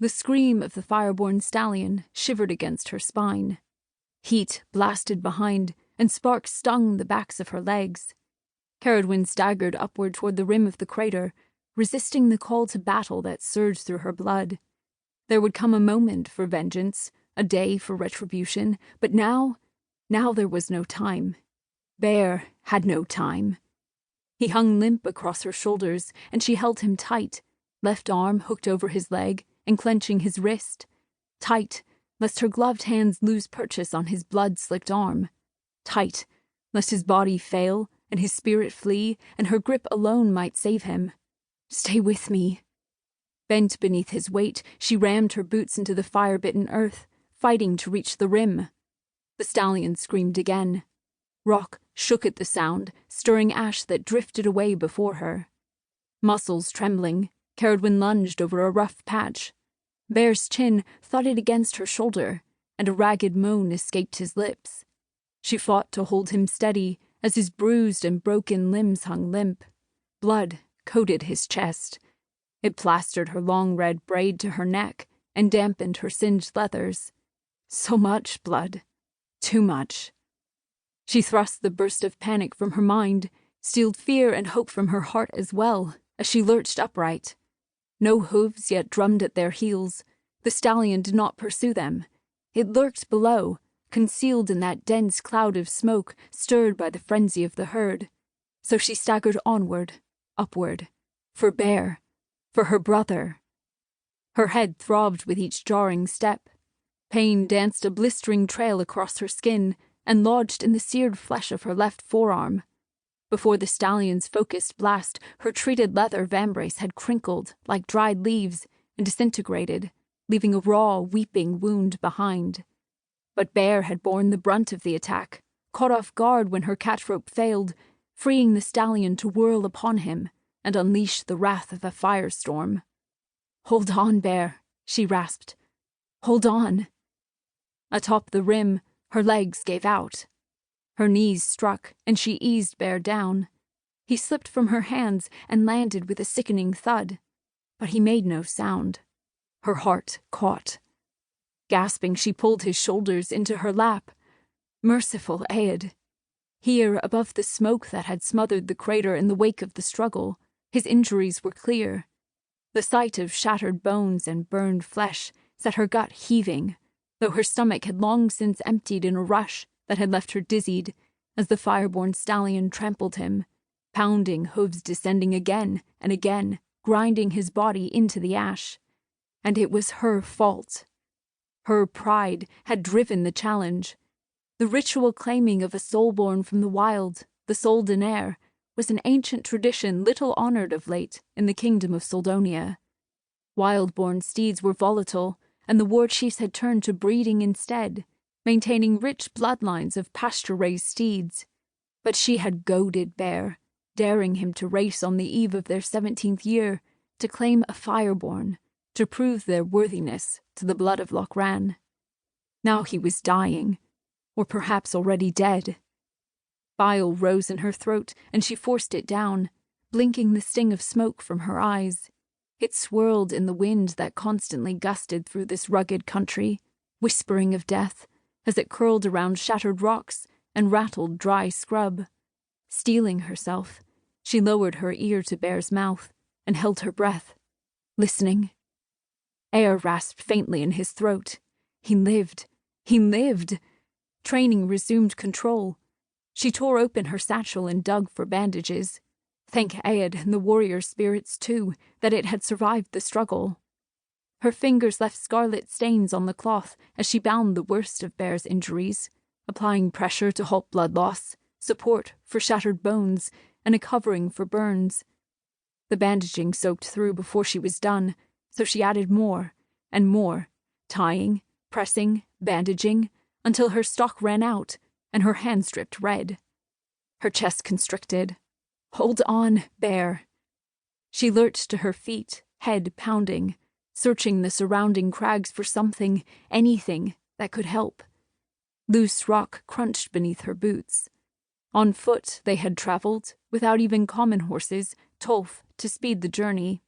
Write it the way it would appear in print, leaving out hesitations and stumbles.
The scream of the fireborn stallion shivered against her spine. Heat blasted behind, and sparks stung the backs of her legs. Ceridwen staggered upward toward the rim of the crater, resisting the call to battle that surged through her blood. There would come a moment for vengeance, a day for retribution, but now there was no time. Bear had no time. He hung limp across her shoulders, and she held him tight, left arm hooked over his leg and clenching his wrist. Tight, lest her gloved hands lose purchase on his blood-slicked arm. Tight, lest his body fail and his spirit flee, and her grip alone might save him. Stay with me. Bent beneath his weight, she rammed her boots into the fire-bitten earth, fighting to reach the rim. The stallion screamed again. Rock shook at the sound, stirring ash that drifted away before her. Muscles trembling, Ceridwen lunged over a rough patch. Bear's chin thudded against her shoulder, and a ragged moan escaped his lips. She fought to hold him steady as his bruised and broken limbs hung limp. Blood coated his chest. It plastered her long red braid to her neck and dampened her singed leathers. So much blood. Too much. She thrust the burst of panic from her mind, steeled fear and hope from her heart as well, as she lurched upright. No hooves yet drummed at their heels. The stallion did not pursue them. It lurked below, concealed in that dense cloud of smoke stirred by the frenzy of the herd. So she staggered onward, upward, for Bear, for her brother. Her head throbbed with each jarring step. Pain danced a blistering trail across her skin and lodged in the seared flesh of her left forearm. Before the stallion's focused blast, her treated leather vambrace had crinkled like dried leaves and disintegrated, leaving a raw, weeping wound behind. But Bear had borne the brunt of the attack, caught off guard when her catrope failed, freeing the stallion to whirl upon him and unleash the wrath of a firestorm. "Hold on, Bear," she rasped. "Hold on." Atop the rim, her legs gave out. Her knees struck, and she eased Bear down. He slipped from her hands and landed with a sickening thud, but he made no sound. Her heart caught. Gasping, she pulled his shoulders into her lap. Merciful Aed. Here, above the smoke that had smothered the crater in the wake of the struggle, his injuries were clear. The sight of shattered bones and burned flesh set her gut heaving, though her stomach had long since emptied in a rush that had left her dizzied as the fireborn stallion trampled him, pounding hooves descending again and again, grinding his body into the ash. And it was her fault. Her pride had driven the challenge. The ritual claiming of a soul born from the wild, the Soldonia, was an ancient tradition little honored of late in the kingdom of Soldonia. Wild-born steeds were volatile, and the war chiefs had turned to breeding instead, maintaining rich bloodlines of pasture-raised steeds. But she had goaded Bear, daring him to race on the eve of their 17th year, to claim a fireborn, to prove their worthiness to the blood of Lochran. Now he was dying, or perhaps already dead. Bile rose in her throat, and she forced it down, blinking the sting of smoke from her eyes. It swirled in the wind that constantly gusted through this rugged country, whispering of death, as it curled around shattered rocks and rattled dry scrub. Steeling herself, she lowered her ear to Bear's mouth and held her breath, listening. Air rasped faintly in his throat. He lived. He lived. Training resumed control. She tore open her satchel and dug for bandages. Thank Aed and the warrior spirits, too, that it had survived the struggle. Her fingers left scarlet stains on the cloth as she bound the worst of Bear's injuries, applying pressure to halt blood loss, support for shattered bones, and a covering for burns. The bandaging soaked through before she was done, so she added more and more, tying, pressing, bandaging, until her stock ran out and her hands dripped red. Her chest constricted. "Hold on, Bear." She lurched to her feet, head pounding, searching the surrounding crags for something, anything, that could help. Loose rock crunched beneath her boots. On foot they had traveled, without even common horses, Tolf, to speed the journey.